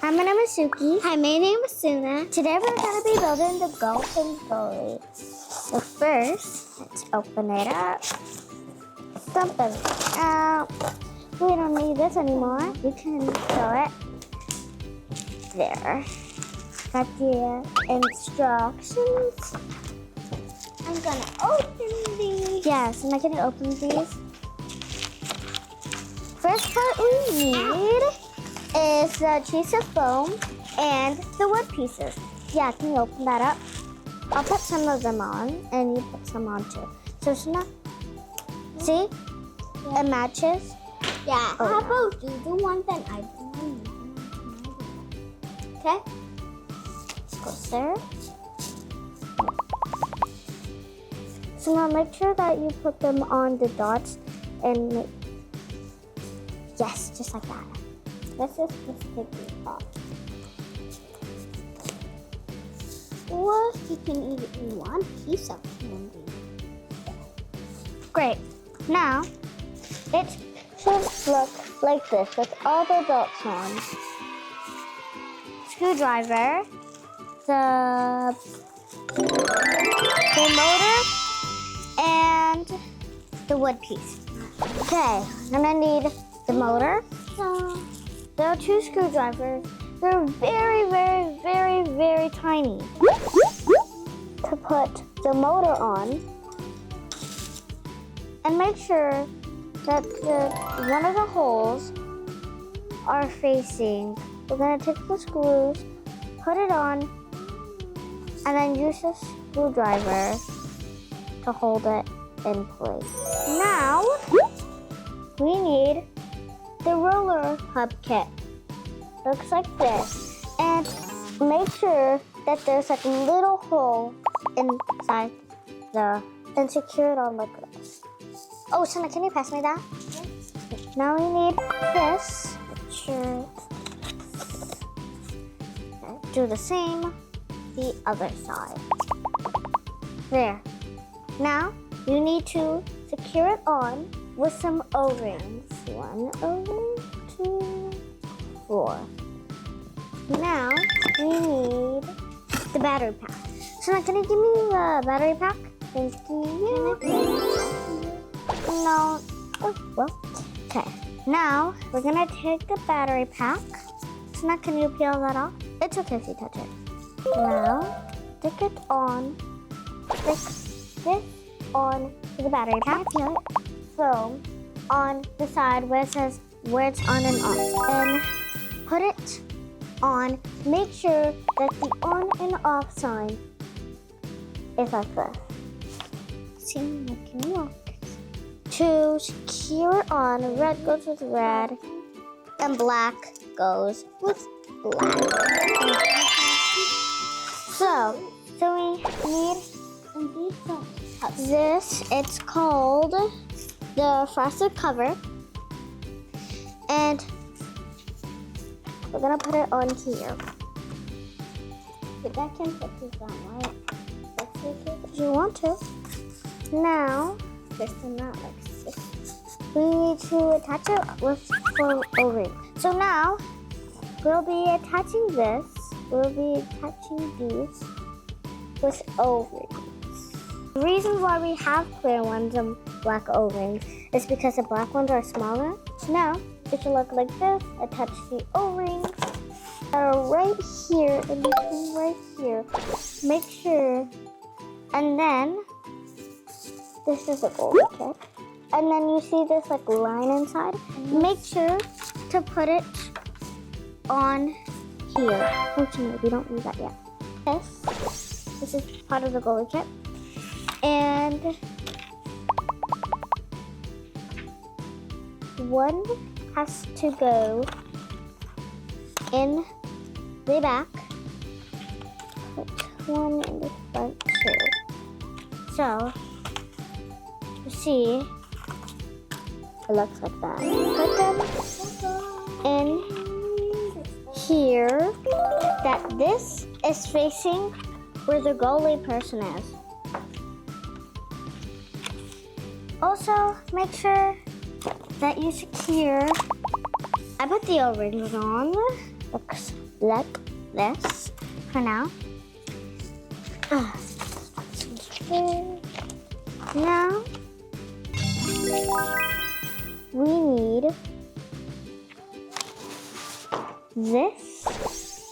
Hi, my name is Suki. Hi, my name is Sunnah. Today we're going to be building the Galton Goalie. So first, let's open it up. Dump everything out. We don't need this anymore. We can throw it there. Got the instructions. I'm gonna open these. Yes, am I going to open these? First part we need is the piece of foam and the wood pieces. Yeah, can you open that up? I'll put some of them on, and you put some on too. So, Sunnah, see? Yeah. It matches. Yeah, Oh, how no. about you do one, then I do one, okay? Goes there. So now make sure that you put them on the dots and make, yes, just like that. This is the sticky part. Or you can eat it in one piece of candy. Great. Now, it should look like this with all the dots on. Screwdriver, the motor, and the wood piece. Okay, I'm gonna need the motor. There are two screwdrivers. They're very, very, very, very tiny. To put the motor on, and make sure that one of the holes are facing. We're gonna take the screws, put it on, and then use the screwdriver to hold it in place. Now, we need the roller hub kit. Looks like this. And make sure that there's like a little hole inside and secure it on like this. Oh, Sunnah, can you pass me that? Yes. Now we need this. Make sure. Do the same, the other side. There. Now, you need to secure it on with some O-rings. 1 O-ring, 2, 4. Now, we need the battery pack. So now, can you give me the battery pack? Thank you. No. Oh, well. Okay. Now, we're going to take the battery pack. So now, can you peel that off? It's okay if you touch it. Now, stick it on. Stick this on to the battery pack. Peel it. Foam on the side where it says where it's on and off. And put it on. Make sure that the on and off sign is like this. See, making it work. To secure it on, red goes with red, and black goes with black. So we need this. It's called the frosted cover, and we're gonna put it on here. But that can put this on, right? If you want to. Now, This is not like this. we need to attach it with foam O-ring. So now, we'll be attaching this. We'll be attaching these with O-rings. The reason why we have clear ones and black O-rings is because the black ones are smaller. So now, it should look like this. Attach the O-rings that are right here and between right here. Make sure, and then, this is a goalie kit. And then you see this like line inside. Make sure to put it on here. Fortunately, we don't need that yet. This is part of the goalie kit. And one has to go in the back. Put one in the front too. So, you see, it looks like that. Put them in here, that this is facing where the goalie person is. Also, make sure that you secure. I put the O-rings on. Looks like this for now. Now we need this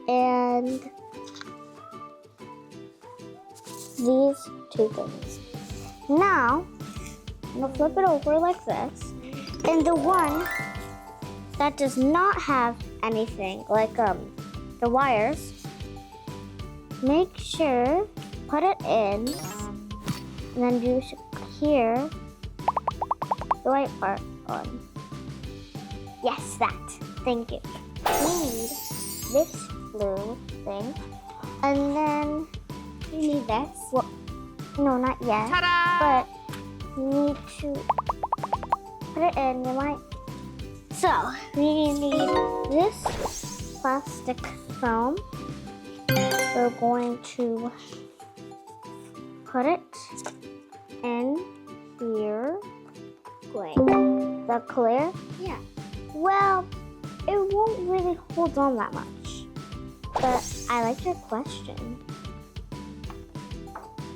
and these two things. Now I'm gonna flip it over like this, and the one that does not have anything like the wires, make sure put it in, and then you secure the white part on. Yes, that. Thank you. We need this blue thing, and then You need this. well, no, not yet. Ta-da! But you need to put it in. You might. So we need this plastic foam. We're going to put it in here. Great. The clear. Yeah. Well, it won't really hold on that much. But I like your question.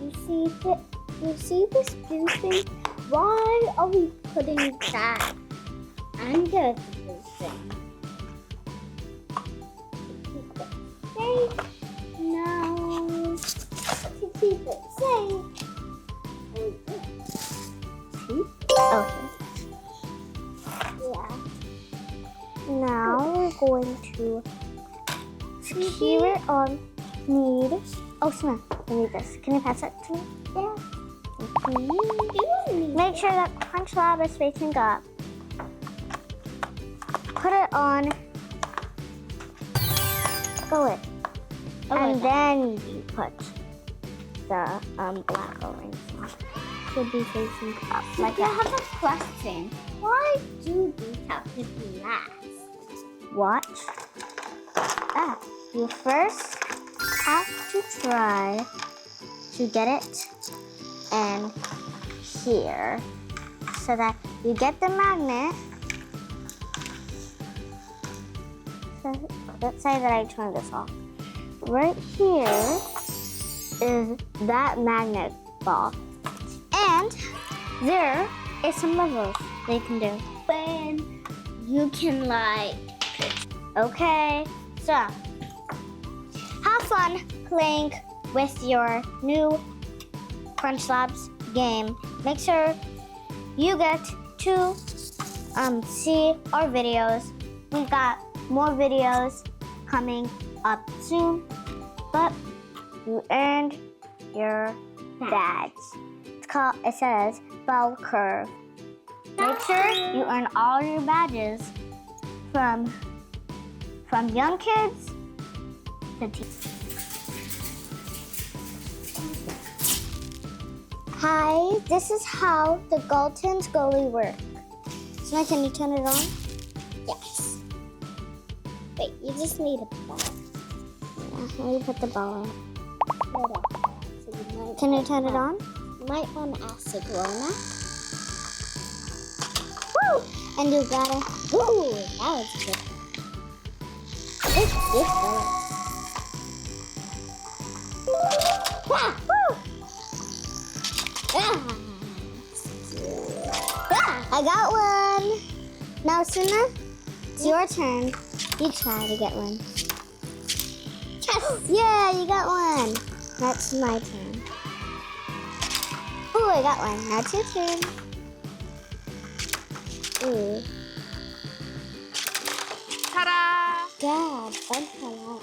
You see this blue thing? Why are we putting that under the blue thing? Keep it safe. Now, to keep it safe. Okay. Yeah. Now we're going to secure it on. Oh, Sunnah, I need this. Can you pass that to me? Yeah. Make sure that CrunchLabs is facing up. Put it on. Goalie. And then you put the black O-rings on. Should be facing up like I that. have a question. Why do these have to be last? Watch. You first have to try to get it in here so that you get the magnet. So let's say that I turn this off. Right here is that magnet ball. And there is some levels they can do. When you can like... Okay, so have fun playing with your new CrunchLabs game. Make sure you get to see our videos. We've got more videos coming up soon, but you earned your badge. It says bell curve. Make sure you earn all your badges from young kids to teens. Hi, this is how the Galton's Goalie works. So can you turn it on? Yes. Wait, you just need a ball. Yeah, let me put the ball on. So you might Can you turn it on? You might want to ask the grown-up. Woo! And you gotta. Ooh, that was good. This works. Ah! Woo! Ah! Ah, I got one. Now, Sunnah, it's your turn. You try to get one. Yes! Yeah, you got one. That's my turn. Ooh, I got one. Now it's your turn. Ooh. Ta-da! God, fun for that.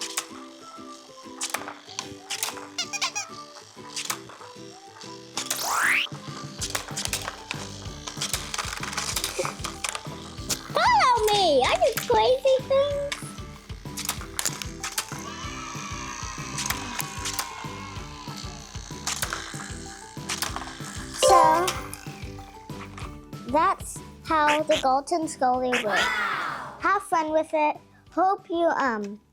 Follow me! I do crazy things. So, that's how the Galton's Goalie works. Have fun with it. Hope you